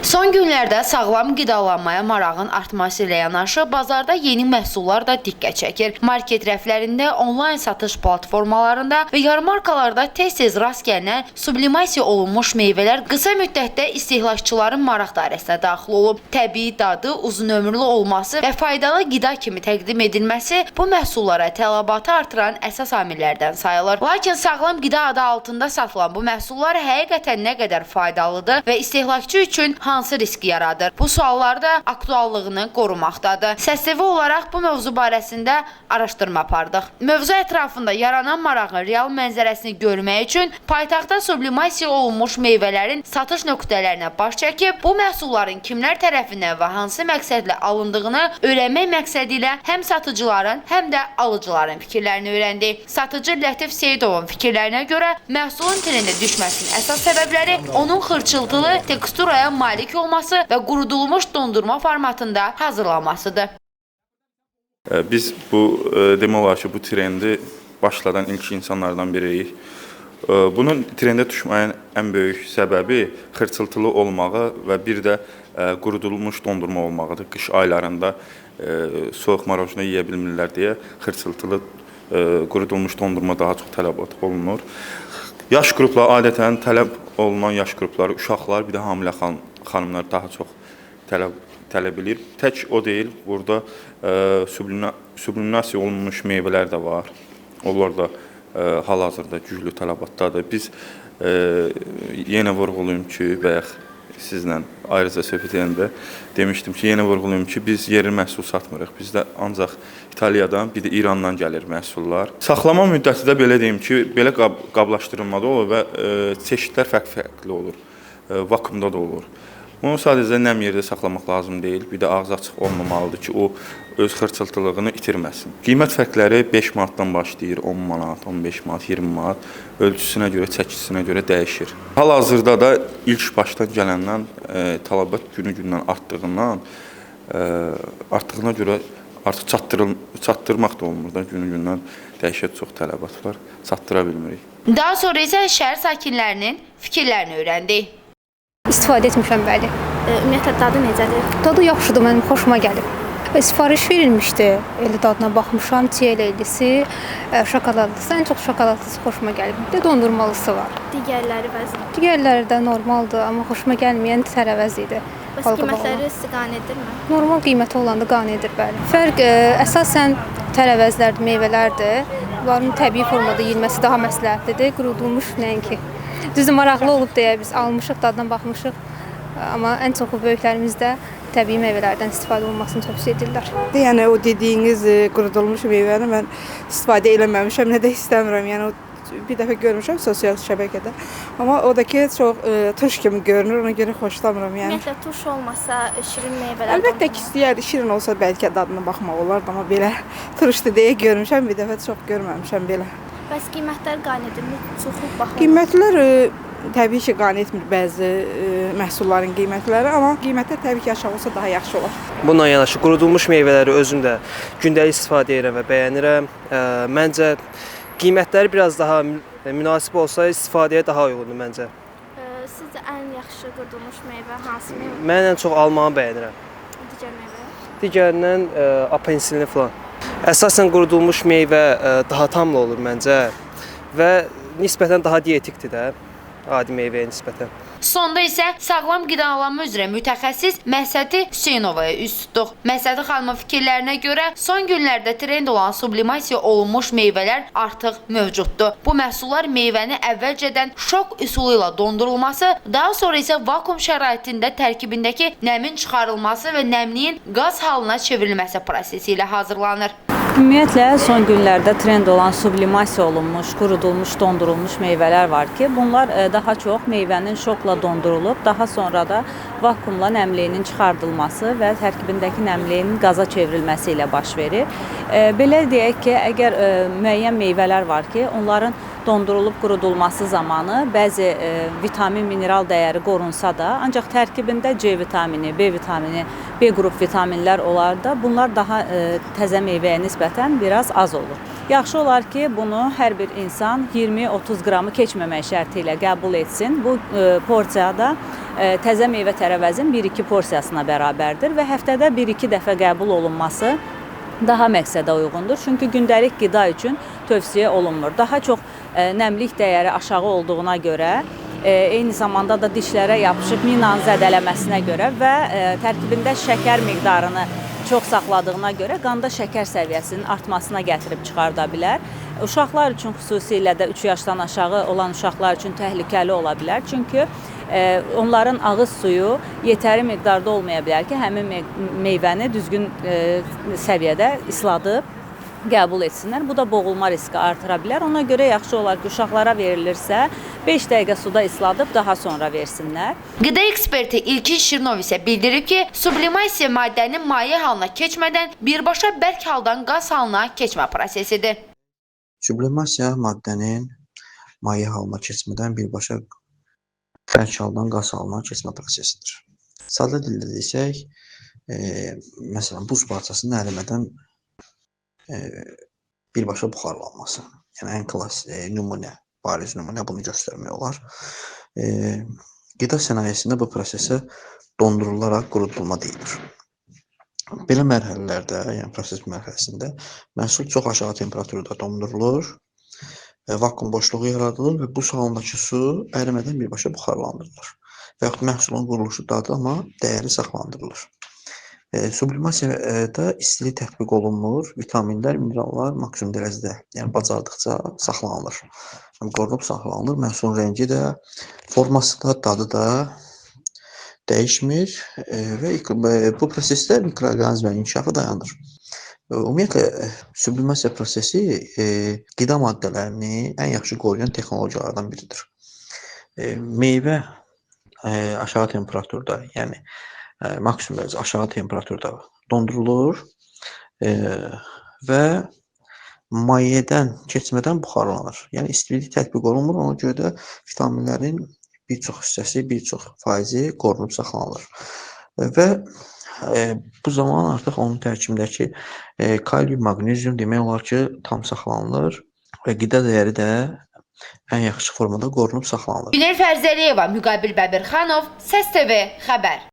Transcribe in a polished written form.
Son günlərdə sağlam qidalanmaya marağın artması ilə yanaşı, bazarda yeni məhsullar da diqqət çəkir. Market rəflərində, onlayn satış platformalarında və yarmarkalarda tez-tez rast gəlinən sublimasiya olunmuş meyvələr qısa müddətdə istehlakçıların maraq dairəsinə daxil olub. Təbii dadı, uzun ömürlü olması və faydalı qida kimi təqdim edilməsi bu məhsullara tələbatı artıran əsas amillərdən sayılır. Lakin sağlam qida adı altında satılan bu məhsullar həqiqətən nə qədər faydalıdır və istehlakçı üçün hansı risk yaradır? Bu suallar da aktuallığını qorumaqdadır. SSV olaraq bu mövzu barəsində araşdırma apardıq. Mövzu ətrafında yaranan marağın real mənzərəsini görmək üçün paytaxtda sublimasiya olunmuş meyvələrin satış nöqtələrinə baş çəkib, bu məhsulların kimlər tərəfindən və hansı məqsədlə alındığını öyrənmək məqsədi ilə həm satıcıların, həm də alıcıların fikirlərini öyrəndik. Satıcı Lətif Seyidovun fikirlərinə görə məhsulun trendə düşməsinin əsas səbəbləri onun xırçıltılı teksturaya malik olması və qurudulmuş dondurma formatında hazırlanmasıdır. Biz bu demək olar ki, bu trendi başladan ilk insanlardan biriyik. Bunun trendə düşməyin ən böyük səbəbi xırçıltılı olmağı və bir də qurudulmuş dondurma olmağıdır. Qış aylarında soyuq marojna yeyə bilmirlər deyə xırçıltılı qurudulmuş dondurma daha çox tələbat olunur. Yaş qrupları adətən tələb olunan yaş qrupları uşaqlar, bir də hamilə xanımlar daha çox tələb edir. Tək o deyil, burada sublimasiya olunmuş meyvələr də var. Onlar da hal-hazırda güclü tələbatdadır. Biz yenə vurğulayım ki, bayaq sizlə ayrıca söhbət edəndə demişdim ki, yenə vurğulayım ki, biz yerli məhsul satmırıq. Bizdə ancaq İtaliyadan, bir də İrandan gəlir məhsullar. Saxlama müddəti də belə deyim ki, belə qablaşdırılmada olur və çeşidlər fərqli olur. Vakuumda da olur. Bunu sadəcə nəm yerdə saxlamaq lazım deyil. Bir də ağzı açıq olmamalıdır ki, o öz xırçıltılığını itirməsin. Qiymət fərqləri 5 manatdan başlayır, 10 manat, 15 manat, 20 manat. Ölçüsünə görə, çəkisinə görə dəyişir. Hal-hazırda da ilk başdan gələndən tələbat günü-gündən artdığına görə artıq çatdırmaq da olmur da, günü-gündən dəhşət çox tələbat var, çatdıra bilmirik. Daha sonra isə şəhər sakinlərinin fikirlərini öyrəndik. İstifadə etmişəm, bəli. Ümumiyyətlə dadı necədir? Dadı yaxşıdır, mənim xoşuma gəlib. Sifariş verilmişdi, elə dadına baxmışam, çiyələylisi, şokoladlısı, ən çox şokoladlısı xoşuma gəlib. Bir də dondurmalısı var. Digərləri vəzn? Digərləri də normaldır, amma xoşuma gəlməyən tərəvəz idi. Bəs qiymətləri sizi qane edirmi? Normal qiyməti olanda qane edir, bəli. Fərq əsasən tərəvəzlərdir, meyvələrdir. Bunların təbii formada yeyilməsi daha məsləhətlidir, qurudulmuş nəinki. Düzdür, maraqlı olub deyə biz almışıq, dadına baxmışıq. Amma ən çoxu böyüklərimiz də təbii meyvələrdən istifadə olunmasını tövsiyə edirlər. Yəni o dediyiniz qurudulmuş meyvəni mən istifadə eləməmişəm, nə də istəmirəm. Yəni o bir dəfə görmüşəm sosial şəbəkədə. Amma o da ki çox turş kimi görünür, ona görə xoşlamıram. Yəni ümumiyyətlə turş olmasa şirin meyvələr. Əlbəttə ki, istəyərdi şirin olsa bəlkə dadına baxmaq olardı, amma belə turşdu deyə görmüşəm, bir dəfə çox görməmişəm belə. Bəs qiymətlər qane edirmi? Çoxluq baxır. Qiymətlər təbii ki, qane etmir bəzi məhsulların qiymətləri, amma qiymətlər təbii ki, aşağı olsa daha yaxşı olar. Bununla yanaşı qurudulmuş meyvələri özüm də gündəlik istifadə edirəm və bəyənirəm. Məncə qiymətləri biraz daha münasib olsa istifadəyə daha uyğundur məncə. Sizcə ən yaxşı qurudulmuş meyvə hansı meyvə? Mən ən çox almanı bəyənirəm. Digər meyvə? Digərindən apelsinli falan. Əsasən qurudulmuş meyvə daha tamlı olur məncə və nisbətən daha dietikdir də adi meyvəyə nisbətən. Sonda isə sağlam qidalanma üzrə mütəxəssis Məhsəti Hüseynovaya üz tutduq. Məhsəti xanımın fikirlərinə görə son günlərdə trend olan sublimasiya olunmuş meyvələr artıq mövcuddur. Bu məhsullar meyvəni əvvəlcədən şok üsulu ilə dondurulması, daha sonra isə vakuum şəraitində tərkibindəki nəmin çıxarılması və nəmliyin qaz halına çevrilməsi prosesi ilə hazırlanır. Ümumiyyətlə, son günlərdə trend olan sublimasiya olunmuş, qurudulmuş, dondurulmuş meyvələr var ki, bunlar daha çox meyvənin şokla dondurulub, daha sonra da vakuumla nəmliyinin çıxardılması və tərkibindəki nəmliyin qaza çevrilməsi ilə baş verir. Belə deyək ki, əgər müəyyən meyvələr var ki, onların dondurulub qurudulması zamanı bəzi vitamin, mineral dəyəri qorunsa da, ancaq tərkibində C vitamini, B vitamini, B qrup vitaminlər olar da, bunlar daha təzə meyvəyə nisbətən biraz az olur. Yaxşı olar ki, bunu hər bir insan 20-30 qramı keçməmək şərti ilə qəbul etsin. Bu porsiyada təzə meyvə tərəvəzin 1-2 porsiyasına bərabərdir və həftədə 1-2 dəfə qəbul olunması daha məqsədə uyğundur. Çünki gündəlik qida üçün tövsiyə olunmur. Daha çox nəmlik dəyəri aşağı olduğuna görə, eyni zamanda da dişlərə yapışıb minanı zədələməsinə görə və tərkibində şəkər miqdarını çox saxladığına görə qanda şəkər səviyyəsinin artmasına gətirib çıxarda bilər. Uşaqlar üçün xüsusilə də 3 yaşdan aşağı olan uşaqlar üçün təhlükəli ola bilər. Çünki onların ağız suyu yetəri miqdarda olmaya bilər ki, həmin meyvəni düzgün səviyyədə isladıb qəbul etsinlər. Bu da boğulma riski artıra bilər. Ona görə yaxşı olar ki, uşaqlara verilirsə 5 dəqiqə suda isladıb daha sonra versinlər. Qida eksperti İlkin Şirinov isə bildirib ki, sublimasiya maddənin maye halına keçmədən birbaşa bərk haldan qaz halına keçmə prosesidir. Sublimasiya maddənin maye halına keçmədən birbaşa bərk haldan qaz halına keçmə prosesidir. Sadə dildə desək, məsələn, buz parçasının ərimədən birbaşa buxarlanması. Yəni, ən klassik nümunə, bariz nümunə bunu göstərmək olar. Qida sənayesində bu prosesə dondurularaq qurudulma deyilir. Belə mərhələlərdə, yəni proses mərhələsində məhsul çox aşağı temperaturda dondurulur, vakuum boşluğu yaradılır və buz halındakı su ərimədən birbaşa buxarlandırılır. Və yaxud məhsulun quruluşu dadı, amma dəyəri saxlandırılır. Sublimasiyada istilik tətbiq olunmur, vitaminlər, minerallar maksimum dərəcədə, yəni bacardıqca saxlanılır. Qorunub saxlanılır, məhsulun rəngi də, forması da, dadı da dəyişmir və bu prosesdə mikroorqanizmlərin inkişafı dayanır. Ümumiyyətlə, sublimasiya prosesi qida maddələrini ən yaxşı qoruyan texnologiyalardan biridir. Meyvə aşağı temperaturda, yəni maksimum dərəcə aşağı temperaturda dondurulur və mayədən keçmədən buxarlanır. Yəni istilik tətbiq olunmur, ona görə də vitaminlərin bir çox hissəsi, bir çox faizi qorunub saxlanılır. Və bu zaman artıq onun tərkibindəki kalium, maqnezium demək olar ki, tam saxlanılır və qida dəyəri də ən yaxşı formada qorunub saxlanılır. Günel Fərzəliyeva, Müqabil Bəbirxanov, Səs TV xəbər.